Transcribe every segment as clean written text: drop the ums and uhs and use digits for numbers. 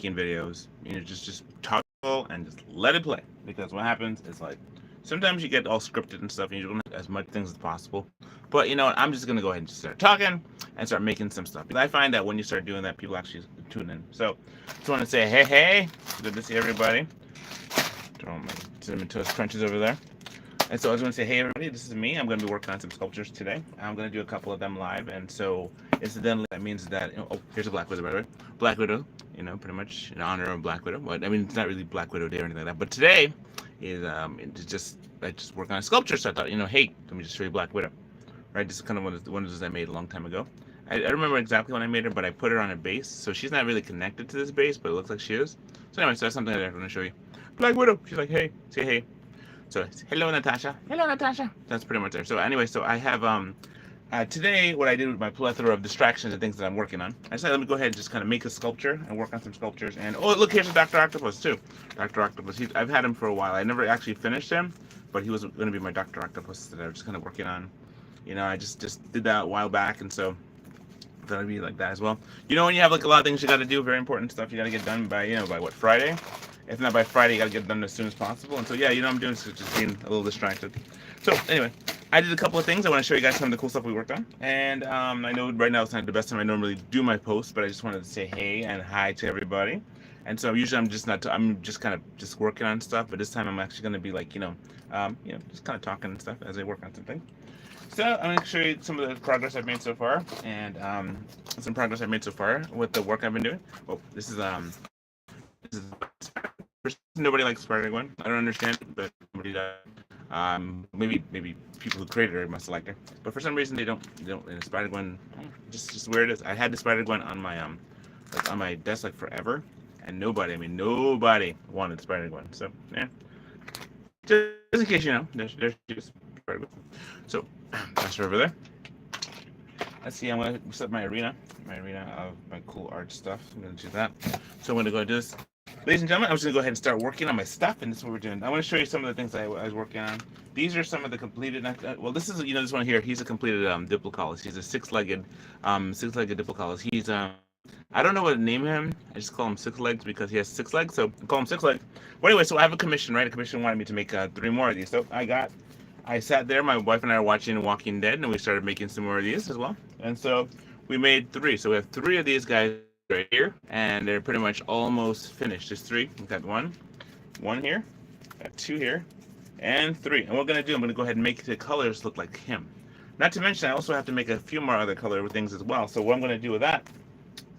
making videos, just talk and just let it play. Because what happens is like sometimes you get all scripted and stuff, and you don't have as much things as possible. But you know what? I'm just gonna go ahead and just start talking and start making some stuff. Because I find that when you start doing that, people actually tune in. So just want to say, hey, good to see everybody. Throw my cinnamon toast crunches over there. And so I was going to say, hey everybody, this is me. I'm going to be working on some sculptures today. I'm going to do a couple of them live, and so incidentally, that means that here's a Black Widow, by the way. Black Widow, pretty much in honor of Black Widow. But I mean, it's not really Black Widow Day or anything like that. But today is I just work on a sculpture, so I thought, hey, let me just show you Black Widow, right? This is kind of one of those I made a long time ago. I don't remember exactly when I made her, but I put her on a base, so she's not really connected to this base, but it looks like she is. So anyway, so that's something that I'm going to show you. Black Widow. She's like, hey, say hey. So hello Natasha. Hello Natasha. That's pretty much there. So anyway, so I have today what I did with my plethora of distractions and things that I'm working on. I said let me go ahead and just kind of make a sculpture and work on some sculptures. And oh look, here's a Dr. Octopus too. Dr. Octopus. I've had him for a while. I never actually finished him, but he was going to be my Dr. Octopus that I was just kind of working on. I just did that a while back, and so that'll be like that as well. When you have like a lot of things you got to do, very important stuff you got to get done by by what, Friday? If not by Friday, you got to get it done as soon as possible. And so yeah, I'm doing so just being a little distracted. So anyway, I did a couple of things. I want to show you guys some of the cool stuff we worked on. And I know right now it's not the best time I normally do my posts, but I just wanted to say hey and hi to everybody. And so usually I'm just kind of just working on stuff, but this time I'm actually going to be like just kind of talking and stuff as I work on something. So I'm going to show you some of the progress I've made so far, and some progress I've made so far with the work I've been doing. Oh, this is nobody likes Spider-Gwen. I don't understand it, but nobody does. Maybe people who created her must have liked her, but for some reason they don't. And Spider-Gwen, just where it is. I had the Spider-Gwen on my on my desk like forever, and nobody wanted Spider-Gwen. So yeah, just in case you know, there's Spider-Gwen. So that's her over there. Let's see. I'm gonna set my arena of my cool art stuff. I'm gonna do that. So I'm gonna go do this. Ladies and gentlemen, I'm just going to go ahead and start working on my stuff, and this is what we're doing. I want to show you some of the things I was working on. These are some of the completed, well, this is, this one here, he's a completed Diplocaulus. He's a six-legged Diplocaulus. He's, I don't know what to name him. I just call him Six Legs because he has 6 legs, so I call him Six Legs. But anyway, so I have a commission, right? A commission wanted me to make 3 more of these. So I sat there, my wife and I are watching Walking Dead, and we started making some more of these as well. And so we made 3. So we have 3 of these guys right here, and they're pretty much almost finished. There's 3. We've got one here, got 2 here, and 3. And what we're gonna do, I'm gonna go ahead and make the colors look like him. Not to mention, I also have to make a few more other color things as well. So what I'm gonna do with that,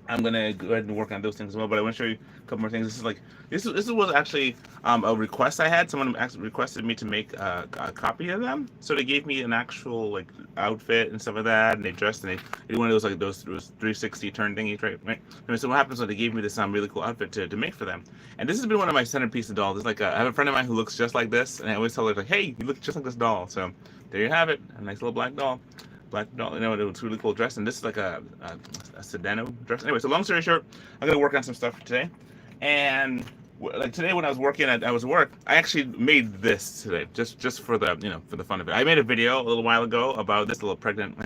I'm gonna go ahead and work on those things as well. But I want to show you a couple more things. This was actually a request I had. Someone actually requested me to make a copy of them. So they gave me an actual outfit and stuff like that, and they dressed and they did one of those 360 turn thingies, right? And so what happens when they gave me this really cool outfit to make for them. And this has been one of my centerpiece of dolls. It's I have a friend of mine who looks just like this, and I always tell her hey, you look just like this doll. So there you have it, a nice little black doll. It was really cool dress, and this is like a Sedano dress. Anyway, so long story short, I'm gonna work on some stuff today, and today when I was working I was at work, I actually made this today just for the for the fun of it. I made a video a little while ago about this little pregnant.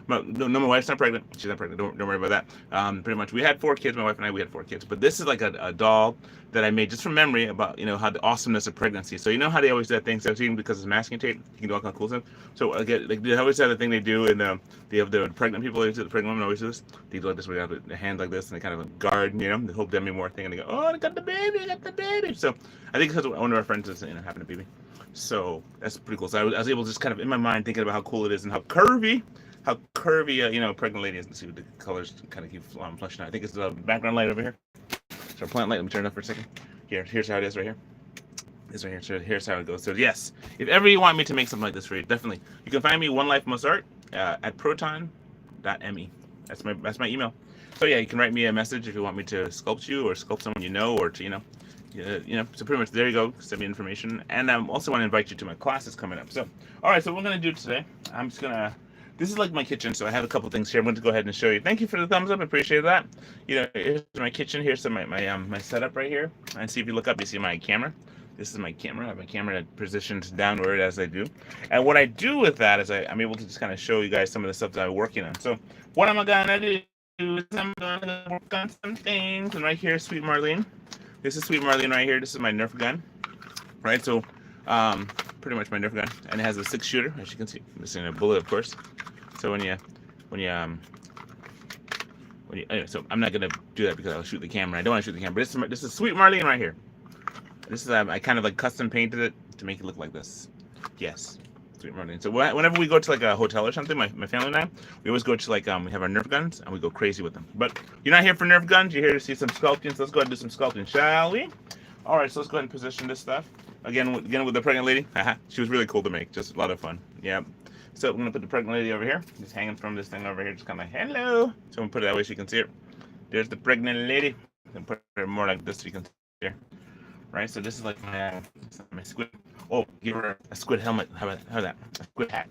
No, my wife's not pregnant. She's not pregnant. Don't worry about that. Pretty much, we had 4 kids. My wife and I, we had 4 kids. But this is like a doll that I made just from memory about how the awesomeness of pregnancy. So how they always do that thing 17 because it's masking tape. You can do all kind of cool stuff. So again, they always have the thing they do, and they have the pregnant people. The pregnant women always do this. They do like this. We have the hands like this, and they kind of guard, the whole Demi Moore thing, and they go, "Oh, I got the baby, I got the baby." So I think because one of our friends is having a baby. So that's pretty cool. So I was able to just kind of in my mind thinking about how cool it is and how curvy pregnant lady is. Let's see what the colors kind of keep flushing out. I think it's the background light over here. So plant light, let me turn it up for a second. Here's how it is right here. This right here. So here's how it goes. So yes, if ever you want me to make something like this for you, definitely. You can find me One Life Must Art at proton.me. That's my email. So yeah, you can write me a message if you want me to sculpt you or sculpt someone or to so pretty much there you go. Send me information, and I also want to invite you to my classes coming up. So all right, so what we're gonna do today, this is like my kitchen, so I have a couple things here. I'm going to go ahead and show you. Thank you for the thumbs up. I appreciate that. Here's my kitchen. Here's my setup right here. And see if you look up, you see my camera. This is my camera. I have my camera positioned downward as I do. And what I do with that is I'm able to just kind of show you guys some of the stuff that I'm working on. So what am I going to do do is I'm gonna work on some things. And right here, Sweet Marlene. This is Sweet Marlene right here. This is my Nerf gun. Right, so pretty much my Nerf gun, and it has a 6-shooter, as you can see, missing a bullet, of course. So when you anyway, so I'm not gonna do that because I'll shoot the camera. I don't want to shoot the camera. But this is Sweet Marlene right here. This is I kind of like custom painted it to make it look like this. Yes, Sweet Marlene. So whenever we go to like a hotel or something, my family and I, we always go to like we have our Nerf guns and we go crazy with them. But you're not here for Nerf guns. You're here to see some sculpting. So let's go ahead and do some sculpting, shall we? All right, so let's go ahead and position this stuff. Again with the pregnant lady. She was really cool to make. Just a lot of fun. Yeah. So I'm gonna put the pregnant lady over here, just hanging from this thing over here, just kind of like, hello. So I'm gonna put it that way so you can see her. There's the pregnant lady. And put her more like this so you can see her. Right. So this is like my squid. Oh, give her a squid helmet. How about that? A squid hat.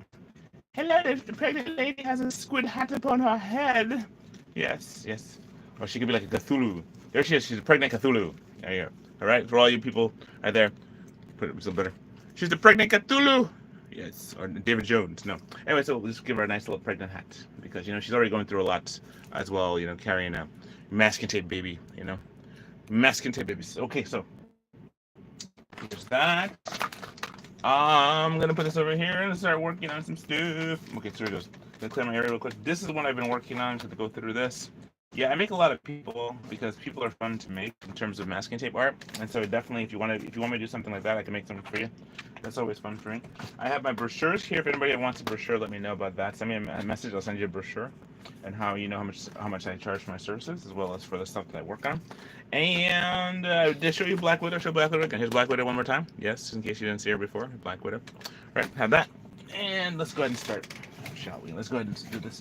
Hello, the pregnant lady has a squid hat upon her head. Yes, yes. Or she could be like a Cthulhu. There she is. She's a pregnant Cthulhu. There you go. All right, for all you people right there. Put it still better. She's the pregnant Cthulhu. Yes, or David Jones. No. Anyway, so we'll just give her a nice little pregnant hat because she's already going through a lot as well. Carrying a masking tape baby. Masking tape babies. Okay, so here's that. I'm gonna put this over here and start working on some stuff. Okay, so here it goes. Gonna clear my area real quick. This is the one I've been working on. To go through this. Yeah, I make a lot of people because people are fun to make in terms of masking tape art, and so definitely if you want me to do something like that, I can make something for you. That's always fun for me. I have my brochures here. If anybody wants a brochure, let me know about that. Send me a message. I'll send you a brochure, and how much I charge for my services, as well as for the stuff that I work on. And did I show you Black Widow? Show Black Widow again. Here's Black Widow one more time. Yes, in case you didn't see her before. Black Widow. All right, have that. And let's go ahead and start, shall we? Let's go ahead and do this.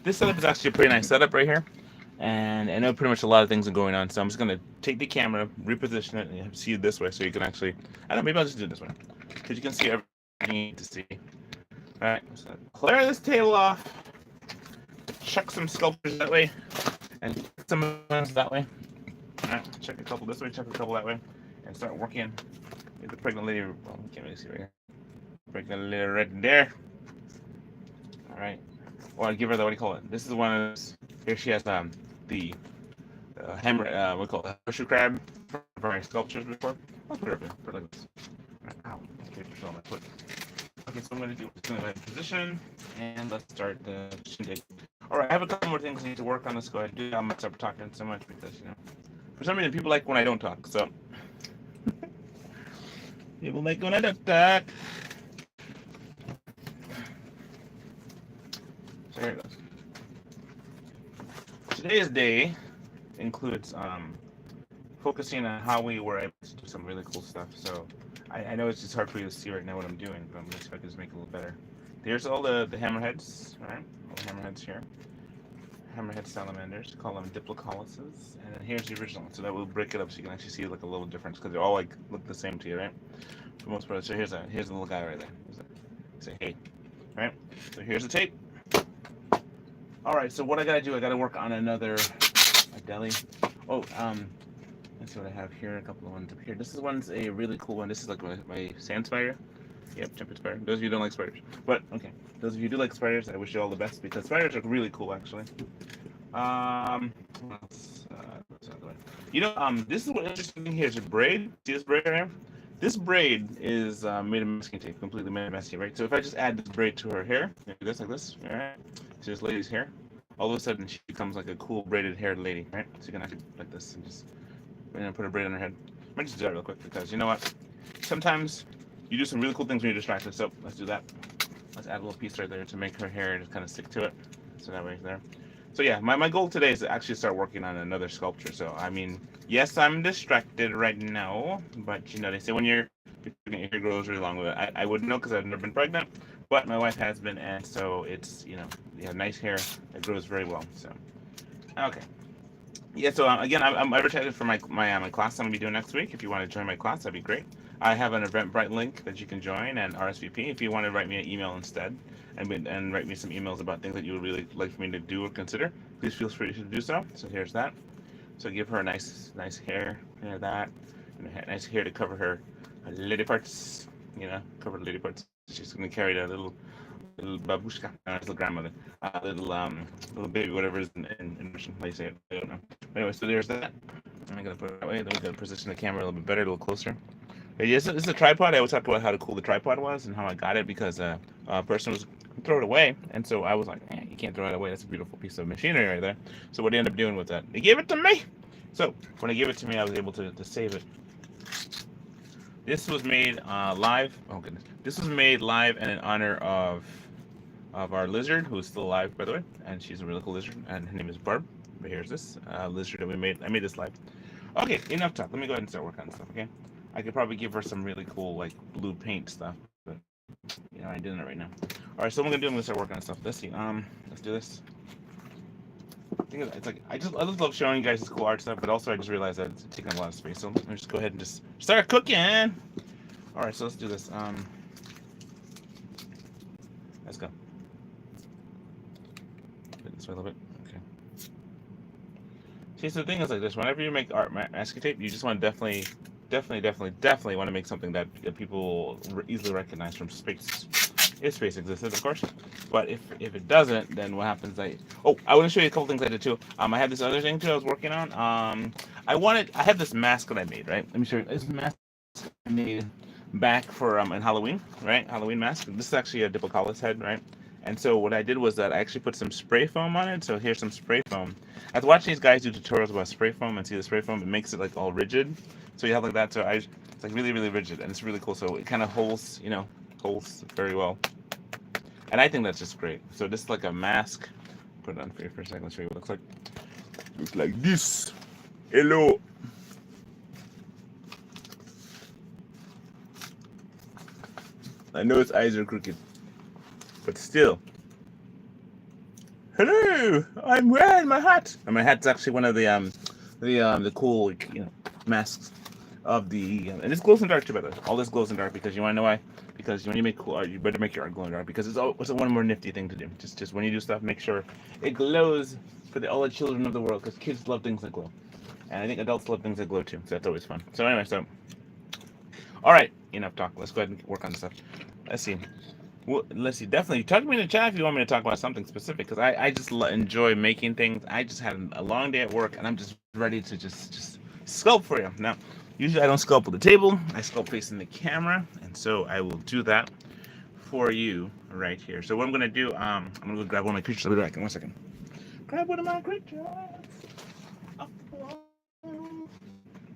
This setup is actually a pretty nice setup right here, and I know pretty much a lot of things are going on, so I'm just going to take the camera, reposition it, and see it this way so you can actually, I don't know, maybe I'll just do it this way, because you can see everything you need to see. All right, so clear this table off, chuck some sculptures that way, and some ones that way. All right, chuck a couple this way, chuck a couple that way, and start working with the pregnant lady. Well, you can't really see right here. Pregnant lady right there. All right. Or I'll give her the, what do you call it? This is one of those. Here she has the hammer, what do you call it? Horseshoe crab for my sculptures before. I'll put her up there. Put it like this. Ow. Okay, show my foot. Okay, so I'm going to do position, and let's start the shindig. Alright, I have a couple more things I need to work on. Let's go ahead and do that. I'm going to stop talking so much because, for some reason people like when I don't talk, so. People like when I don't talk. So here it goes. Today's day includes focusing on how we were able to do some really cool stuff. So I know it's just hard for you to see right now what I'm doing, but I'm going to try to just make it a little better. Here's all the hammerheads, right? All the hammerheads here. Hammerhead salamanders, call them diplocoluses. And then here's the original one. So that will break it up so you can actually see like a little difference because they all like look the same to you, right? For the most part. So here's a little guy right there. Say hey, right? So here's the tape. All right, so what I gotta do, I gotta work on another deli. Oh, let's see what I have here. A couple of ones up here. This one's a really cool one. This is like my sand spider. Yep, tempered spider. Those of you who don't like spiders, but okay. Those of you who do like spiders, I wish you all the best because spiders are really cool, actually. This is what interesting thing here is a braid. See this braid right here? This braid is made of masking tape, completely made of masking tape, right? So if I just add this braid to her hair, like this, all right? To this lady's hair, all of a sudden she becomes like a cool braided haired lady, right? So you can actually like this and just put a braid on her head. I might just do that real quick because you know what? Sometimes you do some really cool things when you're distracted. So let's do that. Let's add a little piece right there to make her hair just kind of stick to it. So that way it's there. So yeah, my goal today is to actually start working on another sculpture. So I mean, yes, I'm distracted right now, but they say when your hair grows really long with it. I wouldn't know because I've never been pregnant, but my wife has been, and so it's you have nice hair that grows very well. So okay, yeah. So again, I'm advertising for my class I'm gonna be doing next week. If you want to join my class, that'd be great. I have an Eventbrite link that you can join and RSVP if you want to write me an email instead and write me some emails about things that you would really like for me to do or consider. Please feel free to do so. So here's that. So give her a nice hair, that, and nice hair to cover her lady parts. Cover the lady parts. She's gonna carry that little little babushka, little grandmother, little baby, whatever is in Russian. How you say it? I don't know. Anyway, so there's that. I'm gonna put it that way. Then we gotta position the camera a little bit better, a little closer. But yes, this is a tripod. I always talk about how cool the tripod was and how I got it because a person was throw it away, and so I was like, you can't throw it away. That's a beautiful piece of machinery right there. So what they ended up doing with that? They gave it to me. So when they gave it to me, I was able to save it. This was made live. Oh goodness! This was made live and in honor of our lizard, who is still alive, by the way, and she's a really cool lizard, and her name is Barb. But here's this lizard that we made. I made this live. Okay, enough talk. Let me go ahead and start working on stuff. Okay, I could probably give her some really cool like blue paint stuff, but you know I ain't doing it right now. All right, so what I'm gonna start working on stuff. Let's see. Let's do this. I think it's like I just love showing you guys this cool art stuff, but also I just realized that it's taking a lot of space. So let me just go ahead and just start cooking. All right, so let's do this. Let's go. Put this way a little bit. Okay. See, so the thing is like this: whenever you make art masking tape, you just want to definitely want to make something that people easily recognize from space. If space existed, of course. But if it doesn't, then what happens? I want to show you a couple things I did too. I had this other thing too I was working on. I had this mask that I made, right? Let me show you. This mask I made back for in Halloween, right? Halloween mask. This is actually a Diplocallis head, right? And so what I did was that I actually put some spray foam on it. So here's some spray foam. I've watched these guys do tutorials about spray foam and see the spray foam. It makes it like all rigid. So you have like that. So it's like really rigid and it's really cool. So it kind of holds very well. And I think that's just great. So this is like a mask. Put it on for you for a second. Let's show you what it looks like. It looks like this. Hello. I know its eyes are crooked, but still. Hello. I'm wearing my hat. And my hat's actually one of the cool masks of the and this glows in the dark too, by the way. All this glows in the dark because you want to know why? Because when you make cool art, you better make your art glow in the dark because it's one more nifty thing to do. Just when you do stuff, make sure it glows for all the children of the world because kids love things that glow, and I think adults love things that glow too. So that's always fun. So anyway, all right, enough talk. Let's go ahead and work on stuff. Let's see. Well, let's see. Definitely talk to me in the chat if you want me to talk about something specific because I just enjoy making things. I just had a long day at work and I'm just ready to just sculpt for you now. Usually I don't sculpt at the table. I sculpt facing the camera, and so I will do that for you right here. So what I'm gonna do, I'm gonna go grab one of my creatures. I'll be back in 1 second. Grab one of my creatures.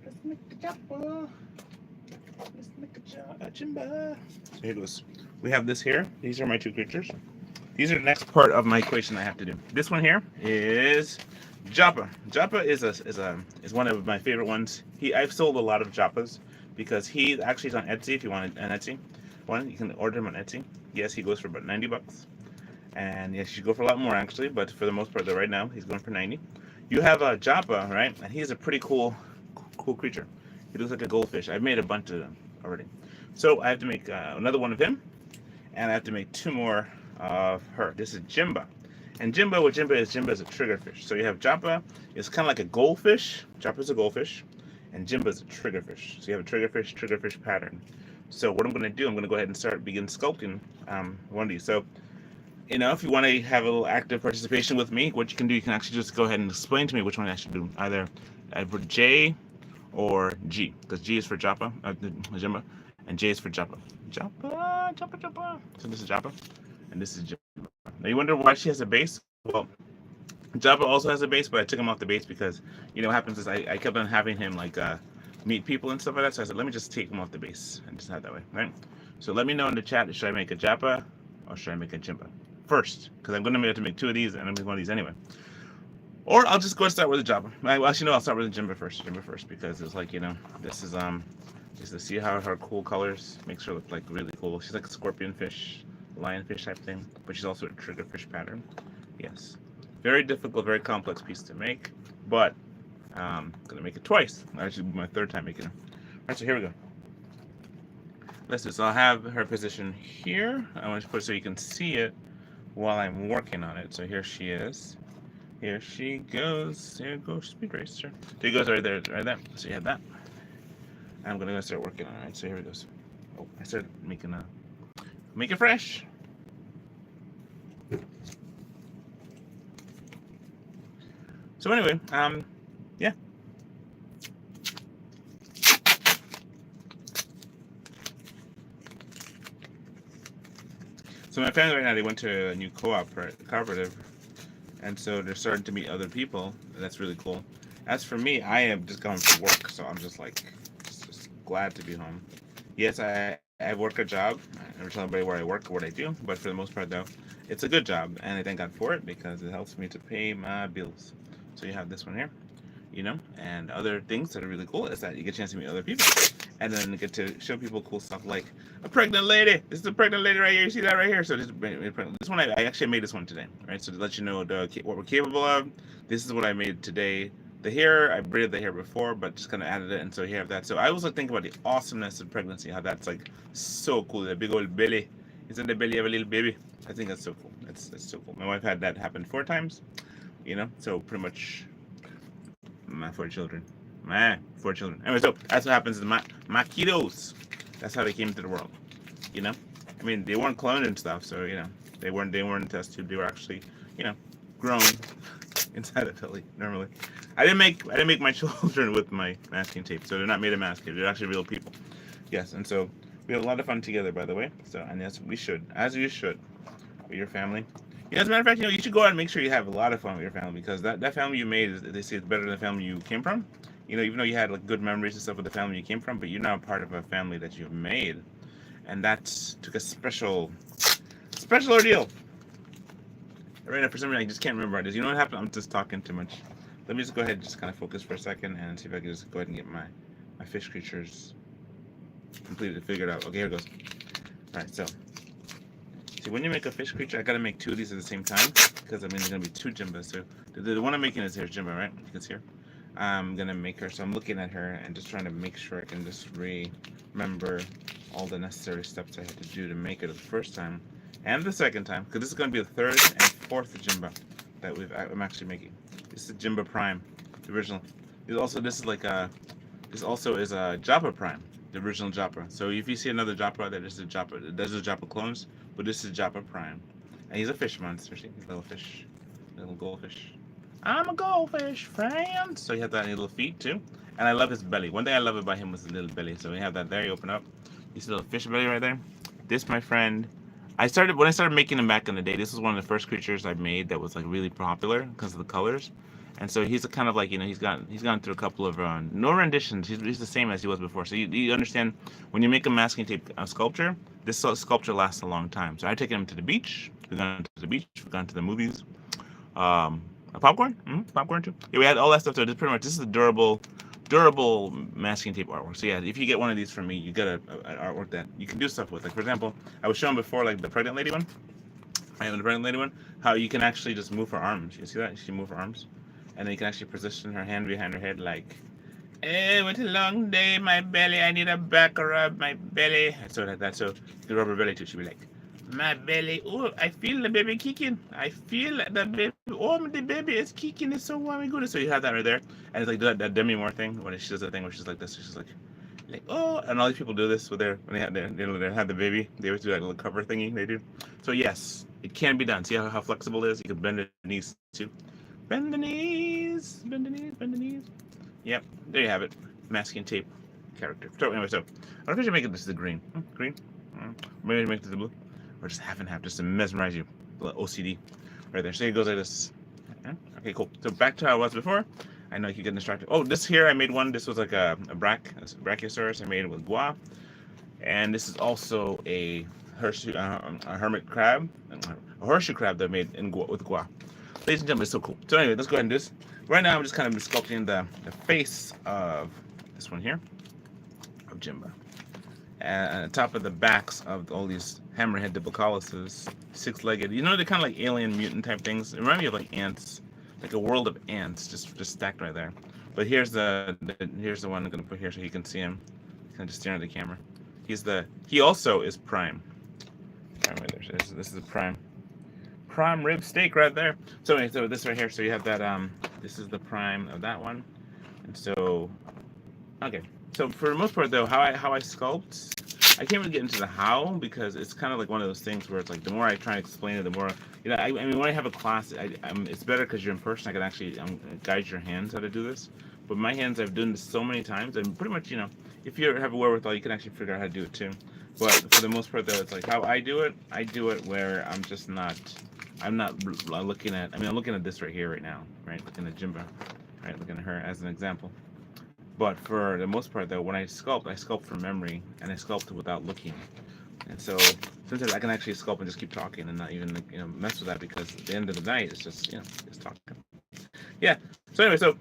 Let's make the chopper. Let's make a chimba. So here goes. We have this here. These are my two creatures. These are the next part of my equation I have to do. This one here is Joppa. Joppa is one of my favorite ones. I've sold a lot of Joppas because he actually is on Etsy. If you want an Etsy one, you can order him on Etsy. Yes, he goes for about $90, and yes, you should go for a lot more actually. But for the most part, though, right now he's going for 90. You have a Joppa, right? And he's a pretty cool creature. He looks like a goldfish. I've made a bunch of them already. So I have to make another one of him, and I have to make 2 more of her. This is Jimba. And Jimba is a triggerfish. So you have Joppa, it's kind of like a goldfish. Joppa's a goldfish, and Jimba's a triggerfish. So you have a triggerfish pattern. So what I'm going to do, I'm going to go ahead and begin sculpting one of these. So, if you want to have a little active participation with me, what you can do, you can actually just go ahead and explain to me which one I should do. Either for J or G, because G is for Joppa, Jimba, and J is for Joppa. Joppa. So this is Joppa, and this is Jimba. Now you wonder why she has a base? Well, Joppa also has a base, but I took him off the base because, what happens is I kept on having him like meet people and stuff like that. So I said, let me just take him off the base and just have that way, right? So let me know in the chat, should I make a Joppa or should I make a Jimba first? Because I'm going to have to make 2 of these and I'm going to make one of these anyway. Or I'll just go and start with a Joppa. Well, actually, no, I'll start with a Jimba first. Because it's like, this is just to see how her cool colors makes her look like really cool. She's like a scorpion fish, lionfish type thing, but she's also a triggerfish pattern. Yes. Very difficult, very complex piece to make, but I'm going to make it twice. Actually, my 3rd time making it. All right, so here we go. Let's do. So I'll have her position here. I want to put it so you can see it while I'm working on it. So here she is. Here she goes. Here goes Speed Racer. There goes right there, right there. So you have that. I'm going to go start working on it. Right, so here it goes. Oh, I started make it fresh. So anyway, yeah. So my family right now, they went to a new cooperative, and so they're starting to meet other people. And that's really cool. As for me, I am just going for work, so I'm just like just glad to be home. Yes, I work a job. I never tell anybody where I work or what I do, but for the most part, though, it's a good job, and I thank God for it because it helps me to pay my bills. So you have this one here, and other things that are really cool is that you get a chance to meet other people, and then you get to show people cool stuff like a pregnant lady. This is a pregnant lady right here. You see that right here? So this one I actually made this one today, right? So to let you know what we're capable of, this is what I made today. The hair, I braided the hair before, but just kind of added it, and so you have that. So I also think about the awesomeness of pregnancy, how that's like so cool. That big old belly, it's in the belly of a little baby. I think that's so cool. That's so cool. My wife had that happen 4 times, so pretty much my 4 children. My 4 children. Anyway, so that's what happens to my kiddos. That's how they came into the world. You know? I mean, they weren't cloned and stuff, so they weren't in test tube. They were actually, grown inside a belly normally. I didn't make my children with my masking tape, so they're not made of masking tape. They're actually real people. Yes, and so we had a lot of fun together, by the way. So, and yes, we should, as you should, with your family. Yeah, as a matter of fact, you should go out and make sure you have a lot of fun with your family because that family you made, they say it's better than the family you came from. Even though you had like good memories and stuff with the family you came from, but you're now part of a family that you've made, and that took a special ordeal. Right now, for some reason, I just can't remember what it is. You know what happened? I'm just talking too much. Let me just go ahead and just kind of focus for a second and see if I can just go ahead and get my fish creatures completely figured out. Okay, here it goes. All right, so see, when you make a fish creature, I gotta make 2 of these at the same time because there's gonna be 2 Jimbas. So the one I'm making is here, Jimba, right? You can see her. I'm gonna make her. So I'm looking at her and just trying to make sure I can just remember all the necessary steps I had to do to make it the first time and the second time, because this is gonna be the 3rd and 4th Jimba that I'm actually making. This is Jimba Prime, the original. This also is a Joppa Prime, the original Joppa. So if you see another Joppa, there's a Joppa clones, but this is Joppa Prime, and he's a fish monster. See, he's a little fish, little goldfish. I'm a goldfish fan. So you have that little feet too, and I love his belly. One thing I love about him was the little belly. So we have that there. You open up, you see the little fish belly right there. This, my friend, when I started making him back in the day. This was one of the first creatures I made that was like really popular because of the colors. And so he's a kind of like he's gone through a couple of no renditions. He's the same as he was before. So you understand when you make a masking tape sculpture, this sculpture lasts a long time. So I take him to the beach. We've gone to the beach. We've gone to the movies. Popcorn, popcorn too. Yeah, we had all that stuff. So this is a durable masking tape artwork. So yeah, if you get one of these from me, you get an artwork that you can do stuff with. Like for example, I was showing before like the pregnant lady one. I have the pregnant lady one. How you can actually just move her arms. You see that? She can move her arms. And then you can actually position her hand behind her head like, hey, what a long day, my belly. I need a back rub, my belly. So like that. So you can rub her belly too. She'll be like, my belly. Oh, I feel the baby kicking. I feel the baby. Oh, the baby is kicking. It's so warm and good. So you have that right there. And it's like that Demi Moore thing when she does that thing where she's like this. She's like, oh, and all these people do this when they have the baby. They always do that little cover thingy they do. So yes, it can be done. See how flexible it is? You can bend the knees too. Bend the knees, bend the knees, bend the knees. Yep, there you have it. Masking tape character. So anyway, I'm gonna make this the green. Green. Maybe make this the blue, or just half and half, just to mesmerize you. A little OCD, right there. So it goes like this. Okay, cool. So back to how it was before. I know you get distracted. Oh, this here I made one. This was like a Brachiosaurus. I made it with gua, and this is also a hermit crab, a horseshoe crab that I made with gua. Ladies and gentlemen, it's so cool. So anyway, let's go ahead and do this. Right now, I'm just kind of sculpting the face of this one here, of Jimba. And on the top of the backs of all these hammerhead diplocoluses, 6-legged. They're kind of like alien mutant type things. It reminds me of like ants, like a world of ants, just stacked right there. But here's the one I'm gonna put here so you can see him. Kind of just staring at the camera. He also is prime. Right there. So this is a prime rib steak right there. So anyway, so this right here, so you have that this is the prime of that one. And so okay. So for the most part though, how I sculpt I can't really get into the how because it's kind of like one of those things where it's like the more I try to explain it, the more I mean, when I have a class, it's better because you're in person. I can actually guide your hands how to do this. But my hands, I've done this so many times, and pretty much, if you have a wherewithal, you can actually figure out how to do it too. But for the most part, though, it's like how I do it. I do it where I'm not looking at. I mean, I'm looking at this right here, right now, right? Looking at Jimba, right? Looking at her as an example. But for the most part, though, when I sculpt from memory, and I sculpt without looking. And so sometimes I can actually sculpt and just keep talking and not even mess with that because at the end of the night, it's just just talking. Yeah. So anyway, so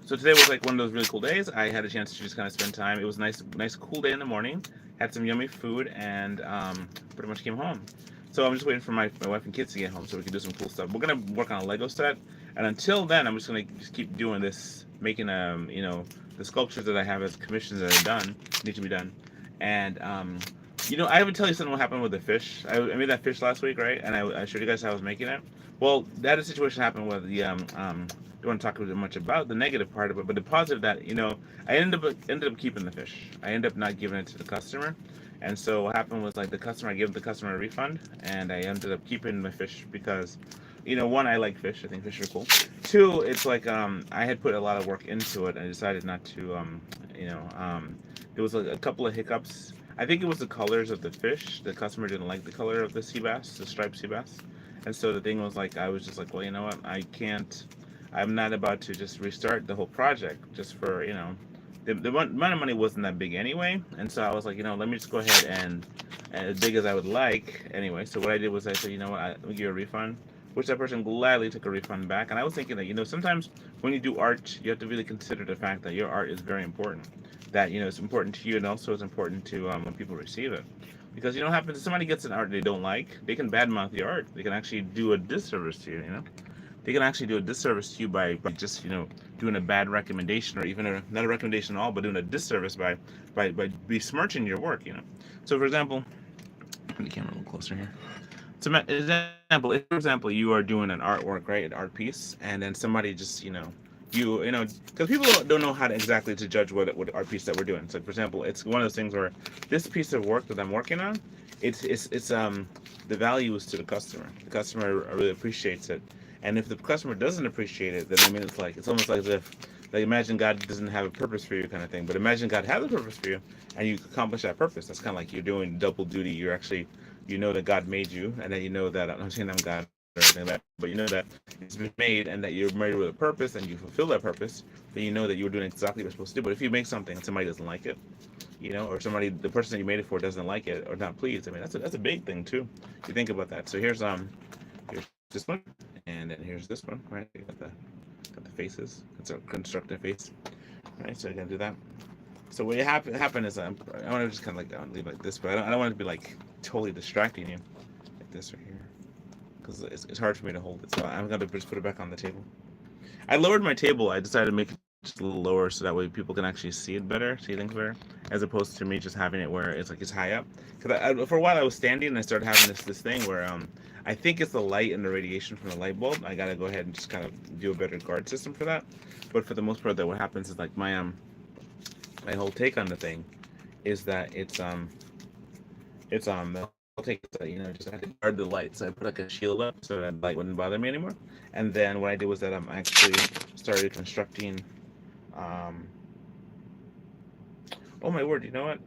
today was like one of those really cool days. I had a chance to just kind of spend time. It was a nice cool day in the morning. Had some yummy food and pretty much came home. So I'm just waiting for my wife and kids to get home so we can do some cool stuff. We're gonna work on a Lego set, and until then, I'm just gonna just keep doing this, making the sculptures that I have as commissions that are done need to be done, and I haven't tell you something what happened with the fish. I made that fish last week, right? And I showed you guys how I was making it. Well, that situation happened with the don't want to talk much about the negative part of it, but the positive that I ended up keeping the fish. I ended up not giving it to the customer, and so what happened was like I gave the customer a refund, and I ended up keeping my fish because, one, I like fish. I think fish are cool. Two, it's like I had put a lot of work into it, and I decided not to there was a couple of hiccups. I think it was the colors of the fish. The customer didn't like the color of the sea bass, the striped sea bass. And so the thing was like, I was just like, well, you know what? I'm not about to just restart the whole project just for, the amount of money wasn't that big anyway. And so I was like, let me just go ahead and as big as I would like anyway. So what I did was I said, you know what? Let me give you a refund, which that person gladly took a refund back. And I was thinking that, sometimes when you do art, you have to really consider the fact that your art is very important. That, it's important to you and also it's important to when people receive it. Because what happens if somebody gets an art they don't like, they can badmouth the art. They can actually do a disservice to you, They can actually do a disservice to you by just, doing a bad recommendation or even not a recommendation at all, but doing a disservice by besmirching your work. So for example, put the camera a little closer here. So for example, you are doing an artwork, right, an art piece, and then somebody just, because people don't know how to exactly to judge what art piece that we're doing. So, for example, it's one of those things where this piece of work that I'm working on, it's the value is to the customer. The customer really appreciates it, and if the customer doesn't appreciate it, then I mean it's almost like as if imagine God doesn't have a purpose for you kind of thing. But imagine God has a purpose for you, and you accomplish that purpose. That's kind of like you're doing double duty. You're actually that God made you, and then that I'm saying I'm God or anything like that, but that it's been made and that you're made with a purpose and you fulfill that purpose, then that you're doing exactly what you're supposed to do. But if you make something and somebody doesn't like it, or the person that you made it for doesn't like it or not pleased, I mean that's a big thing too. You think about that. So here's this one, and then here's this one, right? You got the faces. It's a constructive face, right? So you're gonna do that. So what happen is I want to just kind of like leave like this, but I don't want to be like totally distracting you like this right here because it's hard for me to hold it. So I'm gonna just put it back on the table. I lowered my table. I decided to make it just a little lower so that way people can actually see it better, see things better, as opposed to me just having it where it's like it's high up. Because for a while I was standing and I started having this thing where I think it's the light and the radiation from the light bulb. I gotta go ahead and just kind of do a better guard system for that. But for the most part, though, what happens is like my whole take on the thing is that it's I'll take it, just I had to guard the light, so I put like a shield up so that light wouldn't bother me anymore. And then what I did was that I'm actually started constructing. Oh my word! You know what?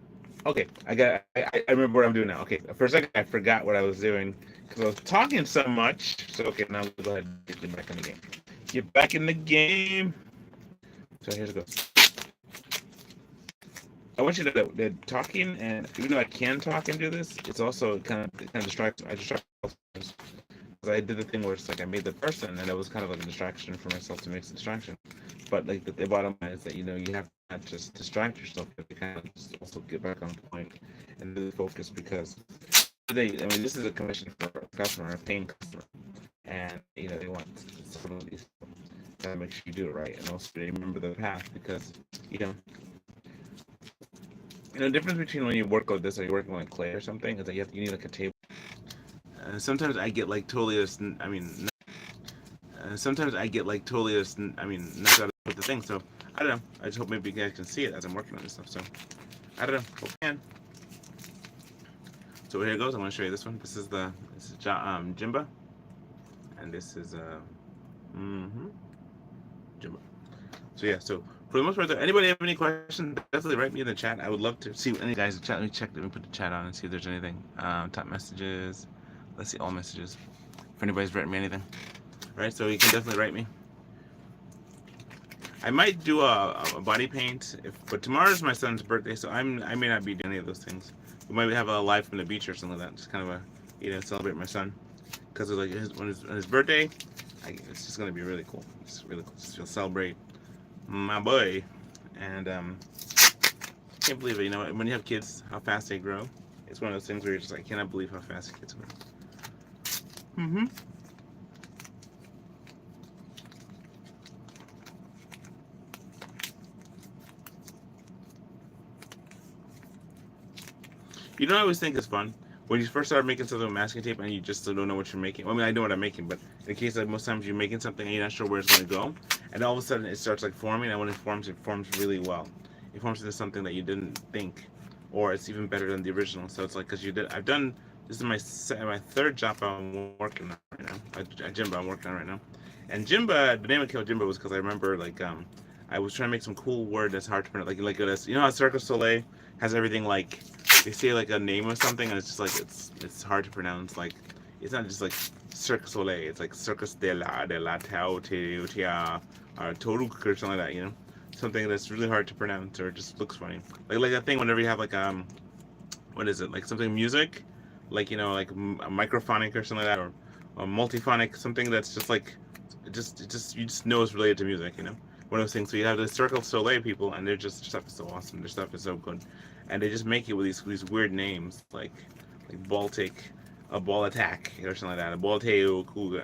Okay, I remember what I'm doing now. Okay, for a second I forgot what I was doing because I was talking so much. So okay, now we'll go ahead and get back in the game. Get back in the game. So here's it goes. I want you to know that talking, and even though I can talk and do this, it's also kind of distracts. I distract myself because I did the thing where it's like I made the person, and it was kind of like a distraction for myself to make a distraction. But like the bottom line is that you have to not just distract yourself, but to kind of just also get back on point and really focus because this is a commission for a customer, a paying customer, and they want stability. So gotta make sure you do it right, and also remember the path because the difference between when you work like this or you're working like clay or something is that you need like a table. Sometimes I get like totally, knocked out with the thing. So I don't know. I just hope maybe you guys can see it as I'm working on this stuff. So I don't know. Hope you can. So here it goes. I'm going to show you this one. This is Jimba, and this is Jimba. So yeah, so for the most part, anybody have any questions? Definitely write me in the chat. I would love to see any guys in the chat. Let me check. Let me put the chat on and see if there's anything. Top messages. Let's see all messages. If anybody's written me anything, right? So you can definitely write me. I might do a body paint, but tomorrow's my son's birthday, so I may not be doing any of those things. We might have a live from the beach or something like that, just kind of celebrate my son, because it's like on his birthday. It's just gonna be really cool. It's really cool. Just celebrate my boy, and can't believe it. You know, when you have kids, how fast they grow. It's one of those things where you're just like, I cannot believe how fast kids grow. You know, I always think it's fun when you first start making something with masking tape and you just don't know what you're making. Well, I mean, I know what I'm making, but in the case that most times you're making something and you're not sure where it's going to go, and all of a sudden it starts like forming, and when it forms really well. It forms into something that you didn't think, or it's even better than the original. So it's like, because this is my third job I'm working on right now. Jimba I'm working on right now. And Jimba, the name of Jimba was because I remember I was trying to make some cool word that's hard to pronounce, like you know how Cirque du Soleil has everything like they say like a name of something and it's just like it's hard to pronounce. Like it's not just like Cirque du Soleil, it's like Circus de la Tao Tia or Toruk or something like that, you know, something that's really hard to pronounce or just looks funny. Like that thing whenever you have like what is it, like something music, like you know, like a microphonic or something like that, or multiphonic, something that's just like you just know it's related to music, you know, one of those things. So you have the Cirque du Soleil people, and their stuff is so awesome. Their stuff is so good, and they just make it with these weird names like Baltic, a ball attack or something like that, a Baltekuke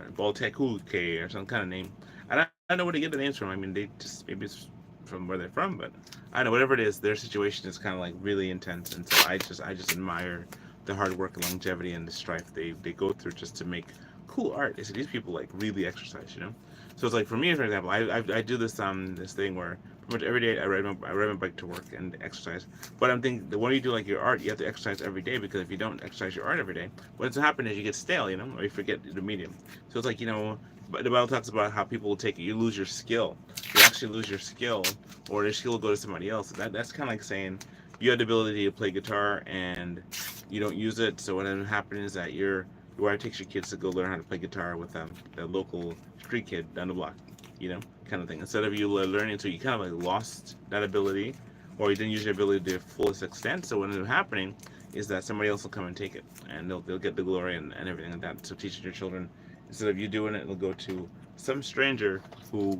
or some kind of name. I don't know where to get the names from. I mean, they just maybe it's from where they're from, but I don't know, whatever it is, their situation is kind of like really intense, and so I just admire the hard work and longevity and the strife they go through just to make cool art. So these people like really exercise, you know. So it's like for me, for example, I do this thing where pretty much every day I ride my bike to work and exercise. But I'm thinking that when you do like your art, you have to exercise every day, because if you don't exercise your art every day, what's happening is you get stale, you know, or you forget the medium. So it's like, you know, but the Bible talks about how people will take it. You lose your skill. You actually lose your skill, or your skill will go to somebody else. That's kind of like saying you have the ability to play guitar and you don't use it. So what ends up happening is that your wife takes your kids to go learn how to play guitar with the local street kid down the block, you know, kind of thing. Instead of you learning, so you kind of like lost that ability, or you didn't use your ability to the fullest extent. So what ends up happening is that somebody else will come and take it, and they'll get the glory and everything like that. So teaching your children, instead of you doing it, it'll go to some stranger who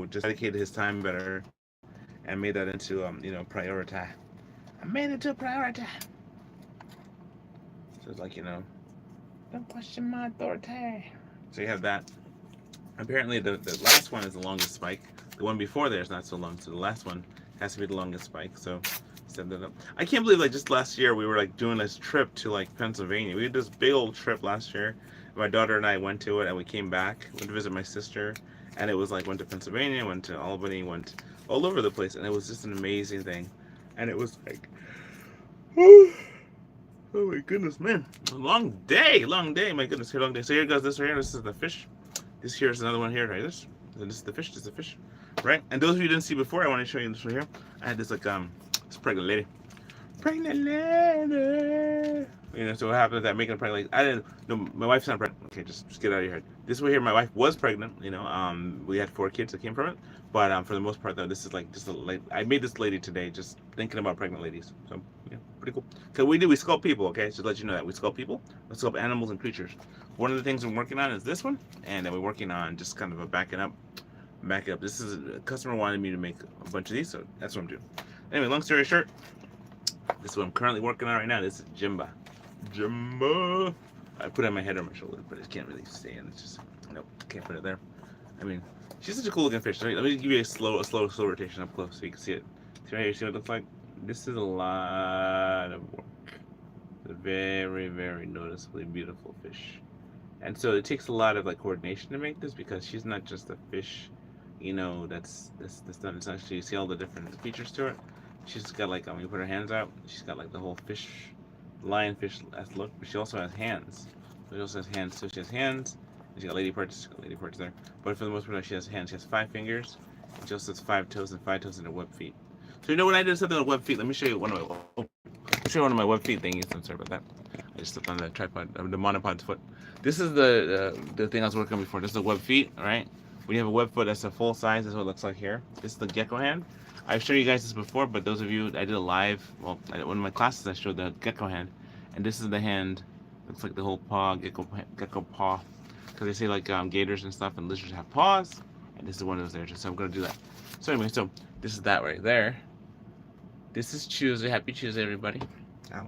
just dedicated his time better and made that into you know, priority. I made it to a priority. So it's like, you know, don't question my authority. So you have that. Apparently the last one is the longest spike. The one before there is not so long, so the last one has to be the longest spike. So set that up. I can't believe like just last year we were like doing this trip to like Pennsylvania. We did this big old trip last year. My daughter and I went to it, and we came back, went to visit my sister, and it was like went to Pennsylvania, went to Albany, went all over the place, and it was just an amazing thing. And it was like, oh my goodness, man, long day, my goodness, here long day. So here goes this right here. This is the fish. This here is another one here, right? This is the fish. This is the fish, right? And those of you who didn't see before, I want to show you this right here. I had this like this pregnant lady. You know, so what happened is that making a pregnant lady, I didn't. No, my wife's not pregnant. Okay, just get out of your head. This way here, my wife was pregnant. You know, we had 4 kids that came from it. But for the most part, though, this is like just like I made this lady today, just thinking about pregnant ladies. So yeah, pretty cool. Cause we sculpt people. Okay, so to let you know that we sculpt people, we sculpt animals and creatures. One of the things we're working on is this one, and then we're working on just kind of a backing up. This is a customer wanted me to make a bunch of these, so that's what I'm doing. Anyway, long story short, this is what I'm currently working on right now. This is Jimba. I put it on my head or my shoulder, but it can't really stand. It's just nope, can't put it there. I mean, she's such a cool looking fish. Let me give you a slow rotation up close so you can see it. See right here, see what it looks like? This is a lot of work. It's a very, very noticeably beautiful fish. And so it takes a lot of like coordination to make this, because she's not just a fish, you know, that's done. It's actually, you see all the different features to it. She's got like, when you put her hands out, she's got like the whole fish lionfish as look, but she also has hands. So she also has hands. So she has hands, and she got lady parts. Lady parts there. But for the most part, she has hands. She has 5 fingers. And she also has 5 toes and 5 toes in her web feet. So you know when I did something on web feet, let me show you one of my. Oh, let me show you one of my web feet thingies. I'm sorry about that. I just stepped on the tripod, the monopod's foot. This is the thing I was working on before. This is the web feet. All right. When you have a web foot that's a full size, that's what it looks like here. This is the gecko hand. I've shown you guys this before, but those of you, I did a live, well, one of my classes I showed the gecko hand, and this is the hand. Looks like the whole paw, gecko paw, because they say like gators and stuff and lizards have paws, and this is one of those there. So I'm gonna do that. So anyway, so this is that right there. This is Tuesday. Happy Tuesday, everybody. Ow.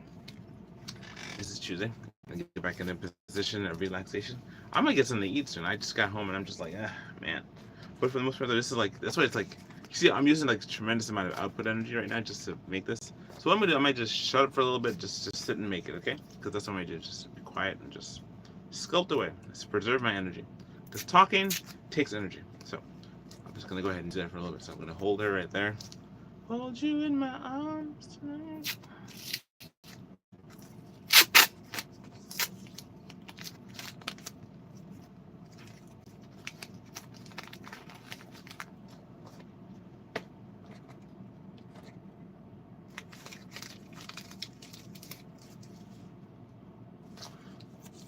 This is Tuesday. I get back in a position of relaxation. I'm gonna get something to eat soon. I just got home and I'm just like, man. But for the most part, this is like, that's why it's like, you see, I'm using like a tremendous amount of output energy right now just to make this. So what I'm gonna do, I might just shut up for a little bit, just sit and make it, okay? Because that's what I'm gonna do, just be quiet and just sculpt away. Just preserve my energy. Because talking takes energy. So I'm just gonna go ahead and do that for a little bit. So I'm gonna hold her right there. Hold you in my arms tonight.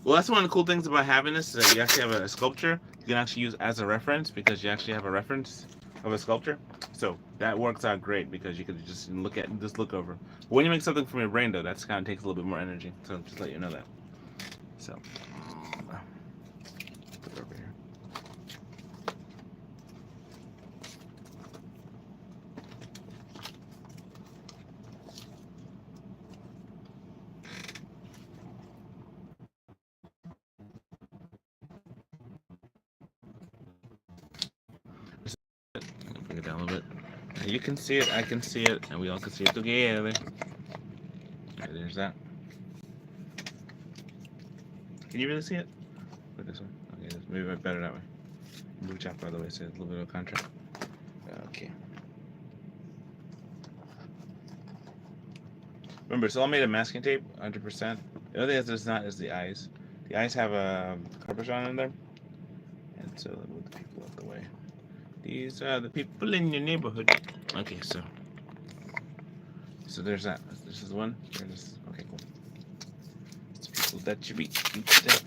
Well, that's one of the cool things about having this, is that you actually have a sculpture you can actually use as a reference, because you actually have a reference of a sculpture. So that works out great, because you could just look over. But when you make something from your brain, though, that's kind of takes a little bit more energy. So just let you know that. So put it over here. Bring it down a little bit. You can see it, I can see it, and we all can see it together. Okay, there's that. Can you really see it? Put this one. Okay, maybe better that way. Move chop by the way, so it's a little bit of contrast. Okay. Remember, it's all made of masking tape, 100%. The other thing that's not is the eyes. The eyes have a cabochon in there. And so let me move the people out the way. These are the people in your neighborhood. Okay, so there's that. This is the one. Okay, cool. It's people that you meet today.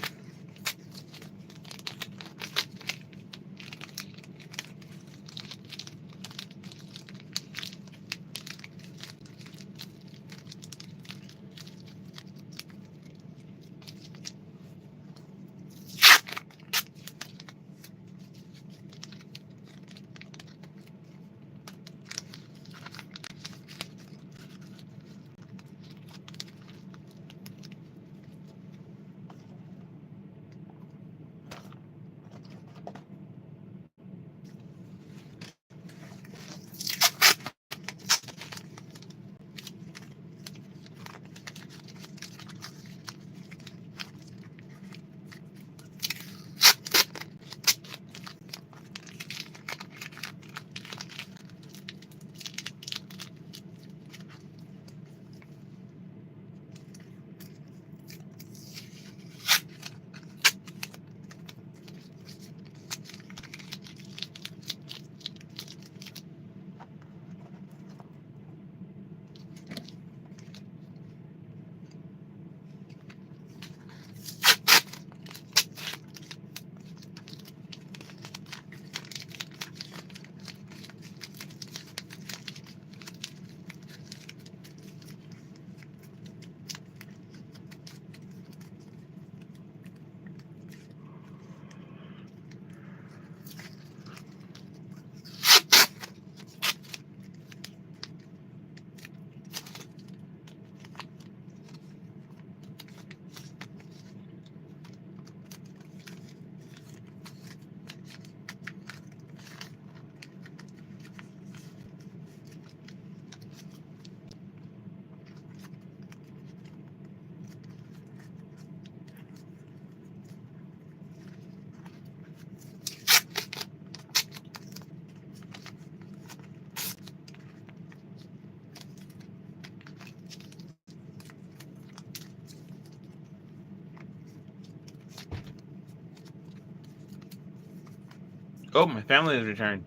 Oh, my family has returned.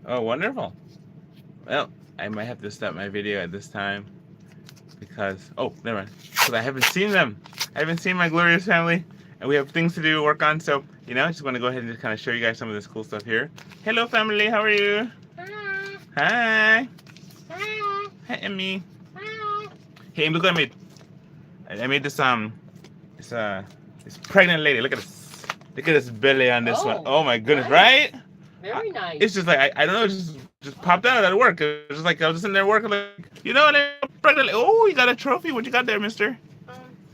Oh, wonderful. Well, I might have to stop my video at this time because, oh, never mind. Because I haven't seen them. I haven't seen my glorious family, and we have things to do, work on. So, I just want to go ahead and just kind of show you guys some of this cool stuff here. Hello, family. How are you? Hi. Hi, Emmy. Hey, look what I made. I made this this pregnant lady. Look at this. Look at this belly on this one. Oh my goodness, nice. right? Very nice. It's just like I don't know, it just popped out at work. It was just like I was just sitting there working, like and I'm pregnant. Oh, you got a trophy. What you got there, Mister?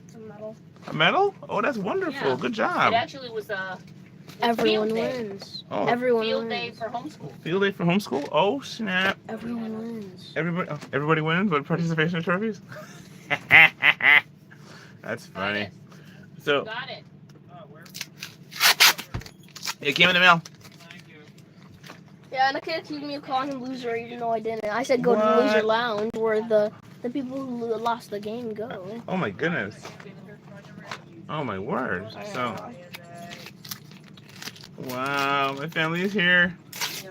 It's a medal. A medal? Oh, that's wonderful. Yeah. Good job. It actually was Everyone field day. wins. Oh. Everyone Field day wins. for homeschool. Field day for homeschool. Oh snap! Everyone wins. Everybody wins, but participation trophies. That's funny. Got it. So Got it. it came in the mail. Yeah, and the kid accused me of calling him loser, even though I didn't. I said go to the What? loser lounge where the people who lost the game go. Oh my goodness. Oh my word. So wow, my family is here.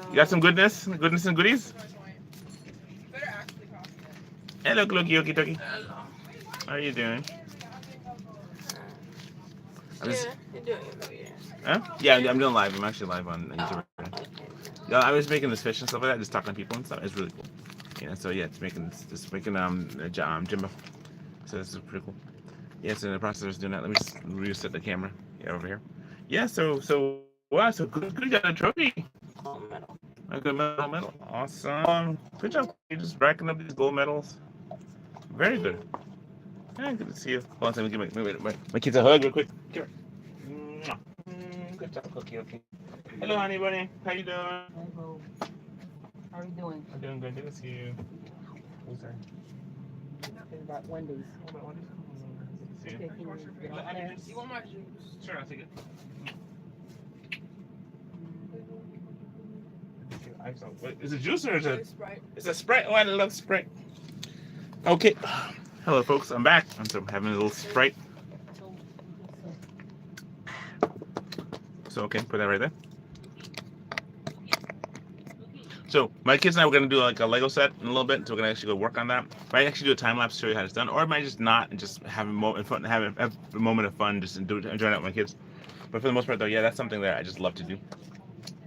You got some goodness and goodies? Hello, Cloaky Okie Toki. How are you doing? You're doing it, though, yeah. Huh? Yeah, I'm doing live. I'm actually live on YouTube. Yeah, I was making this fish and stuff like that, just talking to people and stuff. It's really cool. So yeah, it's making Jimbo. So this is pretty cool. Yeah, so in the process of doing that, let me just reset the camera. Yeah, over here. Yeah, so wow, so good, you got a trophy. Gold medal. A good medal. Awesome. Good job. You're just racking up these gold medals. Very good. Yeah, good to see you. Hold on, let me give my kids a hug real quick. Come here. Good job, Cookie. Okay. Hello, honey bunny. How you doing? Hello. How are you doing? I'm doing good. Good to see you. Who's there? Think about Wendy's. Hold on, see Okay, you. can you get out there? You want my juice? Sure, I'll take it. Is it juice or is it? Sprite. It's a Sprite. Oh, I love Sprite. Okay. Hello, folks. I'm back. I'm having a little Sprite. So, okay, put that right there. So, my kids and I were going to do like a Lego set in a little bit, so we're going to actually go work on that. Might actually do a time lapse to show you how it's done, or I might just not and just have a moment of fun, just enjoying it with my kids. But for the most part, though, yeah, that's something that I just love to do.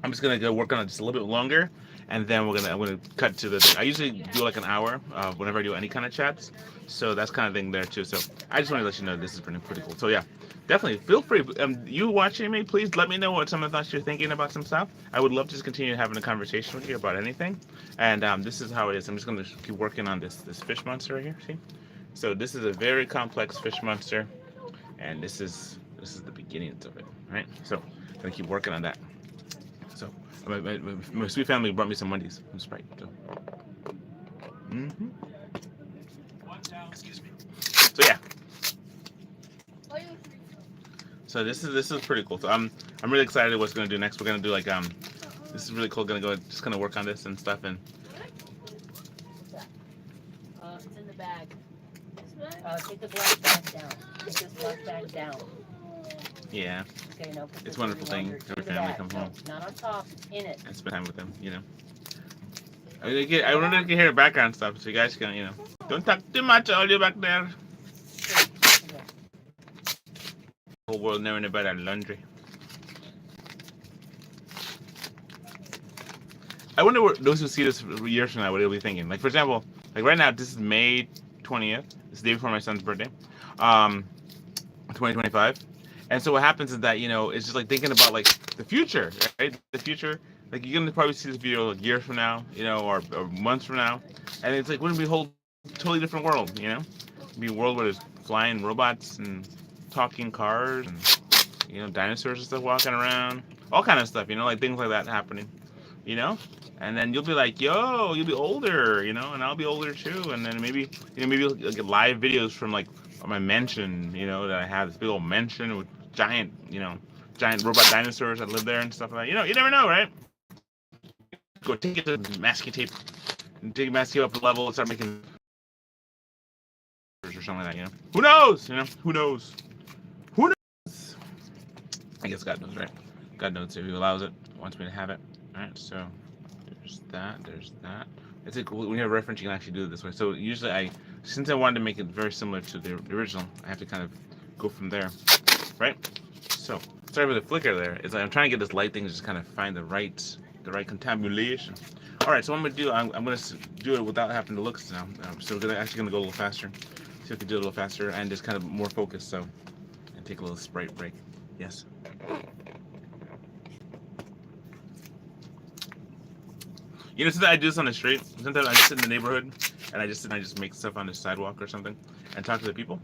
I'm just gonna go work on it just a little bit longer, and then I'm gonna cut to the thing. I usually do like an hour whenever I do any kind of chats, so that's kind of thing there too. So I just want to let you know this is pretty cool. So yeah, definitely feel free. You watching me, please let me know what some of the thoughts you're thinking about some stuff. I would love to just continue having a conversation with you about anything. And this is how it is. I'm just gonna keep working on this fish monster right here. See, so this is a very complex fish monster, and this is the beginnings of it. Right. So I'm gonna keep working on that. So my sweet family brought me some Wendy's and Sprite. So. Excuse me. So yeah. So this is pretty cool. So I'm really excited what's gonna do next. We're gonna do like this is really cool. Gonna go just kind of work on this and stuff and. It's in the bag. Take the black bag down. Take this black bag down. Yeah. Okay, no. It's a wonderful thing to have a family come home. Not on top, in it. And spend time with them, I wanted to hear the background stuff, so you guys can, don't talk too much, all you back there. The whole world never knew about our laundry. I wonder what those who see this years from now, what they'll be thinking. Like, for example, like right now, this is May 20th. It's the day before my son's birthday. 2025. And so what happens is that, it's just like thinking about like the future, right? The future, like you're gonna probably see this video like years from now, or months from now, and it's like we're gonna be a whole totally different world, It'll be a world where there's flying robots and talking cars and dinosaurs and stuff walking around, all kind of stuff, like things like that happening, And then you'll be like, yo, you'll be older, and I'll be older too, and then maybe you'll get live videos from like my mansion, that I have this big old mansion with giant robot dinosaurs that live there and stuff like that. You never know, right? Go take it to masking tape and take masking up a level and start making or something like that, Who knows? Who knows? I guess God knows, right? God knows if he allows it, wants me to have it. All right, so there's that. There's that. It's like when you have a reference, you can actually do it this way. So usually since I wanted to make it very similar to the original, I have to kind of go from there, right? So sorry for the flicker there. It's like I'm trying to get this light thing to just kind of find the right contamination. All right, so what I'm gonna do, I'm gonna do it without having to look now. So we're actually gonna go a little faster. See if we can do it a little faster and just kind of more focused. So and take a little Sprite break. Yes. You know, sometimes I do this on the street. Sometimes I just sit in the neighborhood and I just make stuff on the sidewalk or something and talk to the people.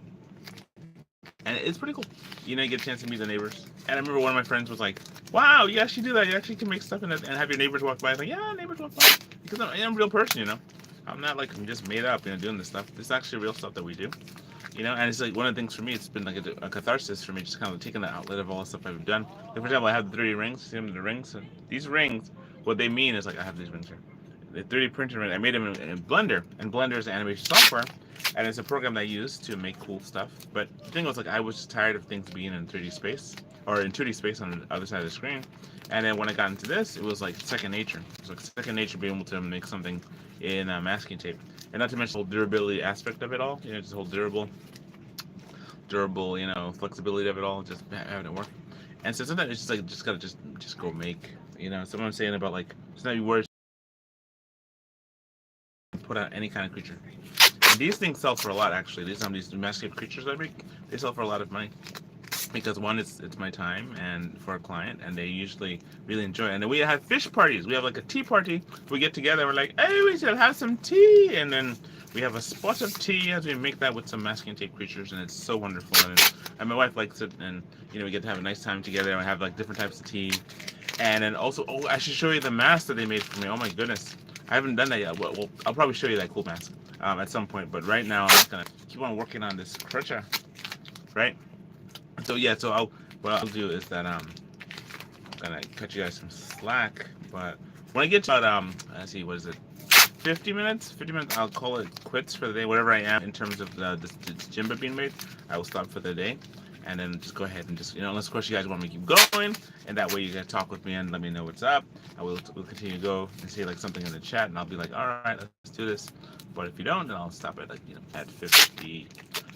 And it's pretty cool. You know, you get a chance to meet the neighbors. And I remember one of my friends was like, wow, you actually do that. You actually can make stuff in it and have your neighbors walk by. I was like, yeah, neighbors walk by. Because I'm a real person, you know. I'm not like, I'm just made up, you know, doing this stuff. This is actually real stuff that we do. You know, and it's like one of the things for me, it's been like a catharsis for me, just kind of taking the outlet of all the stuff I've done. Like, for example, I have the 3D rings. See them, the rings? So these rings, what they mean is like, I have these rings here. The 3D printed ring, I made them in Blender. And Blender is animation software. And it's a program that I use to make cool stuff. But the thing was, like, I was just tired of things being in 3D space, or in 2D space on the other side of the screen. And then when I got into this, it was like second nature. It was like second nature being able to make something in masking tape. And not to mention the whole durability aspect of it all, you know, just the whole durable, you know, flexibility of it all, just having it work. And so sometimes it's just like, just gotta just go make, you know, so what I'm saying about like, it's not your words, put out any kind of creature. And these things sell for a lot, actually. These masking creatures I make, they sell for a lot of money. Because one, it's my time and for a client, and they usually really enjoy it. And then we have fish parties. We have like a tea party. We get together. We're like, hey, we should have some tea, and then we have a spot of tea as we make that with some masking tape creatures, and it's so wonderful. And my wife likes it, and you know, we get to have a nice time together. And we have like different types of tea, and then also, oh, I should show you the mask that they made for me. Oh my goodness, I haven't done that yet. Well, I'll probably show you that cool mask at some point. But right now, I'm just gonna keep on working on this crutcher, right? So yeah, so what I'll do is that I'm gonna cut you guys some slack, but when I get to about let's see, what is it, 50 minutes, I'll call it quits for the day. Whatever I am in terms of the Jimba being made, I will stop for the day, and then just go ahead and just, you know, unless of course you guys want me to keep going, and that way you can talk with me and let me know what's up. We'll continue to go and say like something in the chat, and I'll be like, all right, let's do this. But if you don't, then I'll stop at like, you know, at 50.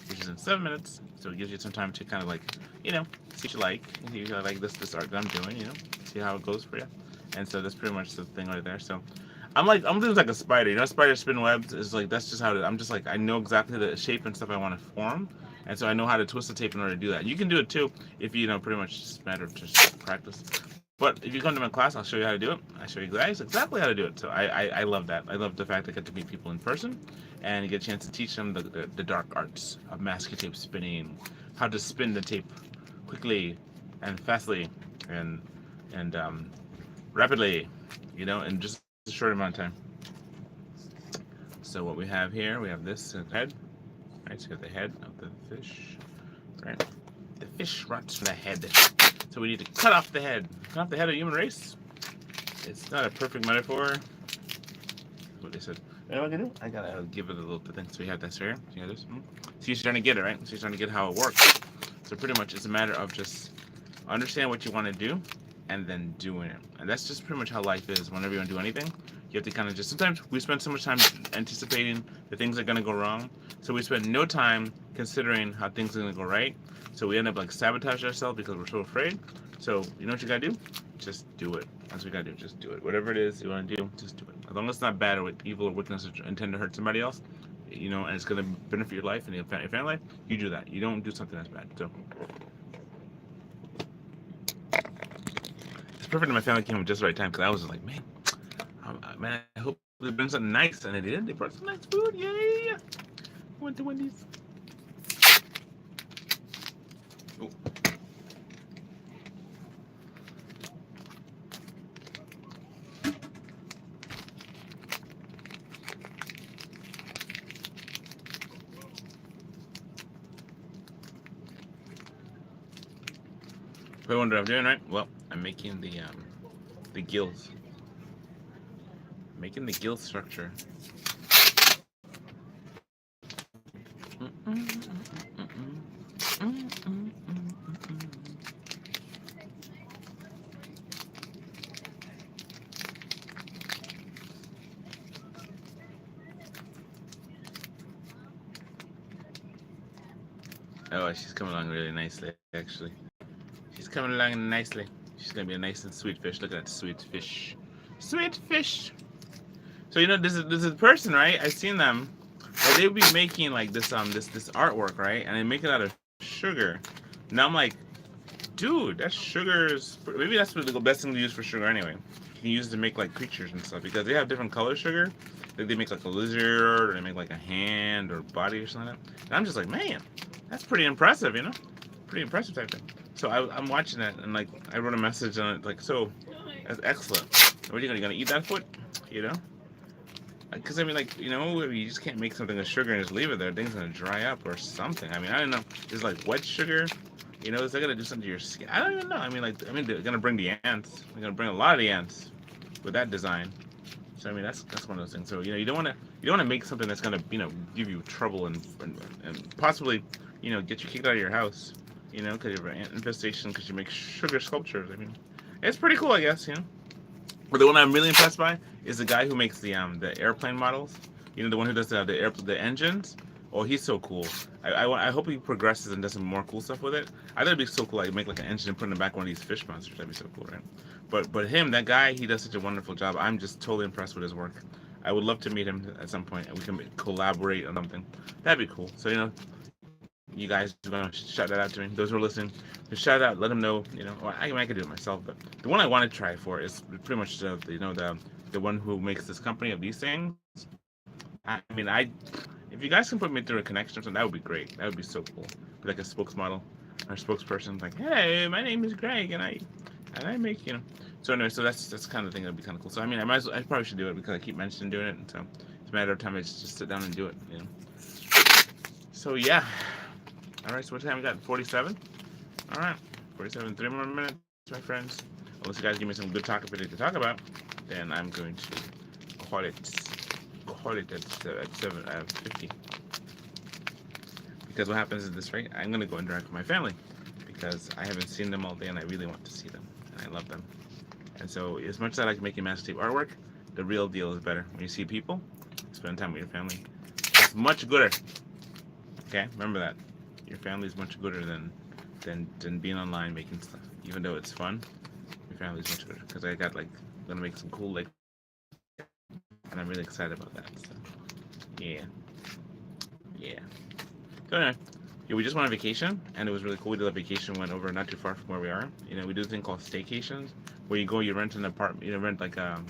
Which is in 7 minutes, so it gives you some time to kind of like, you know, see what you like, and you like this art that I'm doing, you know, see how it goes for you. And so that's pretty much the thing right there. So I'm doing like a spider, you know, spider spin webs is like, that's just how I'm just like, I know exactly the shape and stuff I want to form, and so I know how to twist the tape in order to do that. You can do it too if you know, pretty much just matter of just practice. But if you come to my class, I'll show you how to do it. I show you guys exactly how to do it. So I love that. I love the fact that I get to meet people in person and get a chance to teach them the dark arts of masking tape spinning, how to spin the tape quickly and fastly and rapidly, you know, in just a short amount of time. So what we have here, we have this head, right? So you got the head of the fish, right? The fish rots from the head. So we need to cut off the head. Cut off the head of the human race. It's not a perfect metaphor. That's what they said. You know what I can do? I gotta give it a little thing. So we have this here. See how this? So you're starting to get it, right? So you're starting to get how it works. So pretty much it's a matter of just understand what you want to do and then doing it. And that's just pretty much how life is. Whenever you want to do anything, you have to kind of just, sometimes we spend so much time anticipating the things that are going to go wrong. So we spend no time considering how things are going to go right. So we end up like sabotaging ourselves because we're so afraid. So you know what you got to do? Just do it. That's what you got to do. Just do it. Whatever it is you want to do, just do it. As long as it's not bad or evil or wickedness or intend to hurt somebody else, you know, and it's going to benefit your life and your family life, you do that. You don't do something that's bad. So it's perfect that my family came at just the right time, because I was just like, man, I hope they bring something nice, and they did. They brought some nice food. Yay! Went to Wendy's. Oh. I wonder what I'm doing, right? Well, I'm making the gills. Making the gill structure. Oh, she's coming along really nicely, actually. She's coming along nicely. She's gonna be a nice and sweet fish. Look at that sweet fish. Sweet fish. So you know, this is a person, right? I've seen them. But they would be making like this this artwork, right? And they make it out of sugar. Now I'm like, dude, that's sugar's maybe that's the best thing to use for sugar anyway. You can use it to make like creatures and stuff because they have different color sugar. Like they make like a lizard or they make like a hand or body or something like that. And I'm just like, man, that's pretty impressive, you know? Pretty impressive type thing. So I'm watching that and like I wrote a message on it like, so that's excellent. What are you gonna eat that foot? You know? Because I mean, like, you know, you just can't make something with sugar and just leave it there. Things gonna dry up or something. I mean, I don't know. Is like wet sugar? You know, is that gonna do something to your skin? I don't even know. I mean, they're gonna bring the ants. They're gonna bring a lot of the ants with that design. So I mean, that's one of those things. So you know, you don't wanna make something that's gonna give you trouble and possibly get you kicked out of your house. You know, because you have an ant infestation because you make sugar sculptures. I mean, it's pretty cool, I guess. You know. But the one I'm really impressed by is the guy who makes the airplane models. You know, the one who does the engines. Oh, he's so cool. I hope he progresses and does some more cool stuff with it. I thought it'd be so cool, like make like an engine and put in the back one of these fish monsters. That'd be so cool, right? But him, that guy, he does such a wonderful job. I'm just totally impressed with his work. I would love to meet him at some point and we can collaborate on something. That'd be cool. So you know, you guys are gonna shout that out to me. Those who are listening, just shout out, let them know. You know, or I could do it myself, but the one I want to try for is pretty much the one who makes this company of these things. I mean, if you guys can put me through a connection or something, that would be great. That would be so cool. Be like a spokesmodel or spokesperson, like, hey, my name is Greg, and I make, you know. So anyway, so that's kind of thing that'd be kind of cool. So I mean, I probably should do it because I keep mentioning doing it, and so it's a matter of time. I just sit down and do it, you know. So yeah. All right. So what time we got? 47. All right. 47. 3 more minutes, my friends. Unless you guys give me some good topic to talk about, then I'm going to call it at 7:50. Because what happens is this, right? I'm gonna go and drive with my family because I haven't seen them all day and I really want to see them and I love them. And so as much as I like making master tape artwork, the real deal is better. When you see people, spend time with your family. It's much gooder. Okay, remember that. Your family is much gooder than being online making stuff. Even though it's fun, your family is much gooder. Because I got gonna make some cool and I'm really excited about that. So, yeah. So anyway, yeah, we just went on vacation, and it was really cool. We did a vacation, went over not too far from where we are. You know, we do a thing called staycations, where you go, you rent an apartment, you rent like a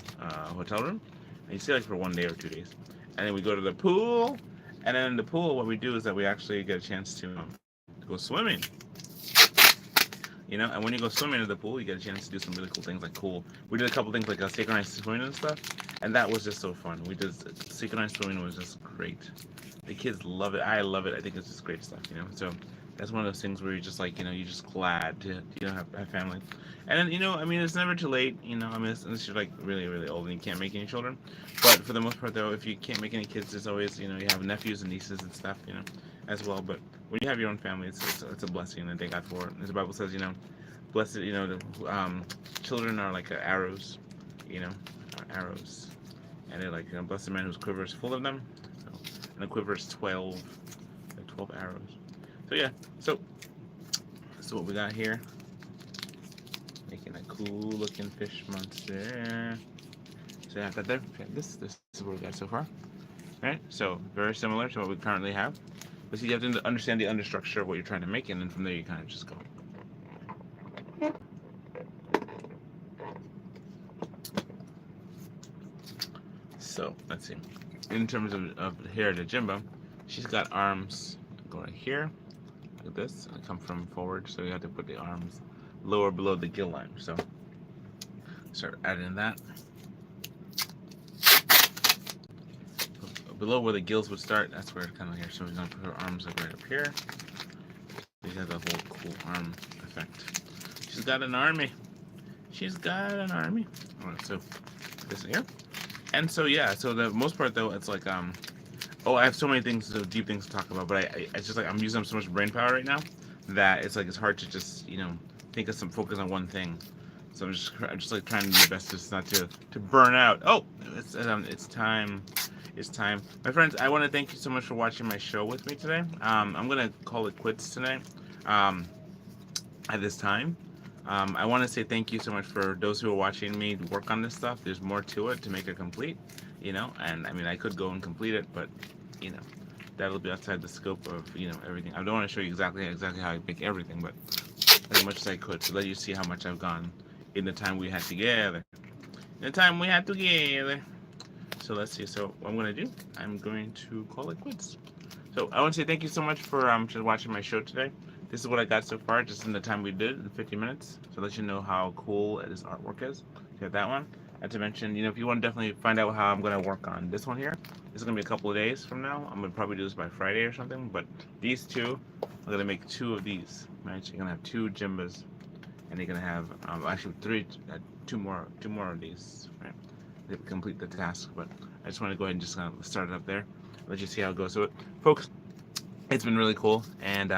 hotel room, and you stay like for 1 day or 2 days. And then we go to the pool, and then in the pool, what we do is that we actually get a chance to go swimming. You know, and when you go swimming in the pool, you get a chance to do some really cool things. We did a couple things like synchronized swimming and stuff, and that was just so fun. We did synchronized swimming was just great. The kids love it. I love it. I think it's just great stuff. You know, so that's one of those things where you're just like, you know, you're just glad to have family. And then, you know, I mean, it's never too late. You know, I mean, unless you're like really really old and you can't make any children. But for the most part, though, if you can't make any kids, there's always, you know, you have nephews and nieces and stuff, you know, as well. But when you have your own family, it's a blessing, and thank God for it. As the Bible says, you know, blessed, you know, the children are like arrows, you know, arrows, and they're like, you know, blessed the man whose quiver is full of them. So, and the quiver is 12 arrows. So yeah, so what we got here. Making a cool looking fish monster. So yeah, got there. This is what we got so far. Right? So very similar to what we currently have. But see, you have to understand the understructure of what you're trying to make, and then from there you kind of just go. So let's see. In terms of here to Jimbo, she's got arms go right here. Look at this, and come from forward. So you have to put the arms lower below the gill line. So start adding that. Below where the gills would start, that's where it's kind of here. So we're gonna put her arms like right up here. You have the whole cool arm effect. She's got an army. She's got an army. All right, so this here. And so yeah, so the most part though, it's like oh, I have so many things, so deep things to talk about, but it's just like I'm using up so much brain power right now that it's like it's hard to just think of some focus on one thing. So I'm just like trying to do my best just not to burn out. Oh, it's time. it's time. My friends, I want to thank you so much for watching my show with me today. I'm going to call it quits tonight at this time. I want to say thank you so much for those who are watching me work on this stuff. There's more to it to make it complete, you know, and I mean, I could go and complete it, but, you know, that'll be outside the scope of, you know, everything. I don't want to show you exactly how I make everything, but as much as I could to let you see how much I've gone in the time we had together. So let's see. So what I'm going to do, I'm going to call it quits. So I want to say thank you so much for just watching my show today. This is what I got so far, just in the time we did, in 50 minutes. So let you know how cool this artwork is. You have that one. Not to mention, you know, if you want to definitely find out how I'm going to work on this one here, this is going to be a couple of days from now. I'm going to probably do this by Friday or something. But these two, I'm going to make 2 of these. Right? So you're going to have 2 Jimbas. And you're going to have, actually, 2 more of these. Right? To complete the task. But I just want to go ahead and just kind of start it up there. Let you see how it goes. So, folks, it's been really cool. And,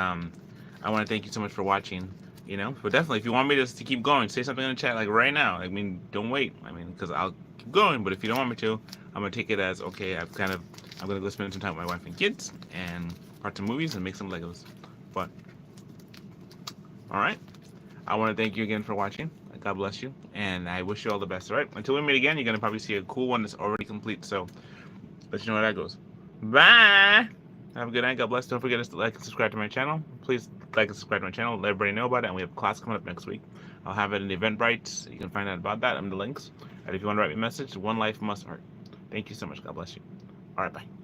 I want to thank you so much for watching, you know, but definitely if you want me to keep going, say something in the chat like right now. I mean, don't wait. I mean, because I'll keep going, but if you don't want me to, I'm going to take it as, okay, I'm going to go spend some time with my wife and kids and watch some movies and make some Legos. But, all right. I want to thank you again for watching. God bless you. And I wish you all the best, all right? Until we meet again, you're going to probably see a cool one that's already complete. So, let you know how that goes. Bye. Have a good night. God bless. Don't forget to like and subscribe to my channel. Please like and subscribe to my channel. Let everybody know about it. And we have a class coming up next week. I'll have it in the Eventbrite. You can find out about that and the links. And if you want to write me a message, One Life Must Art. Thank you so much. God bless you. All right, bye.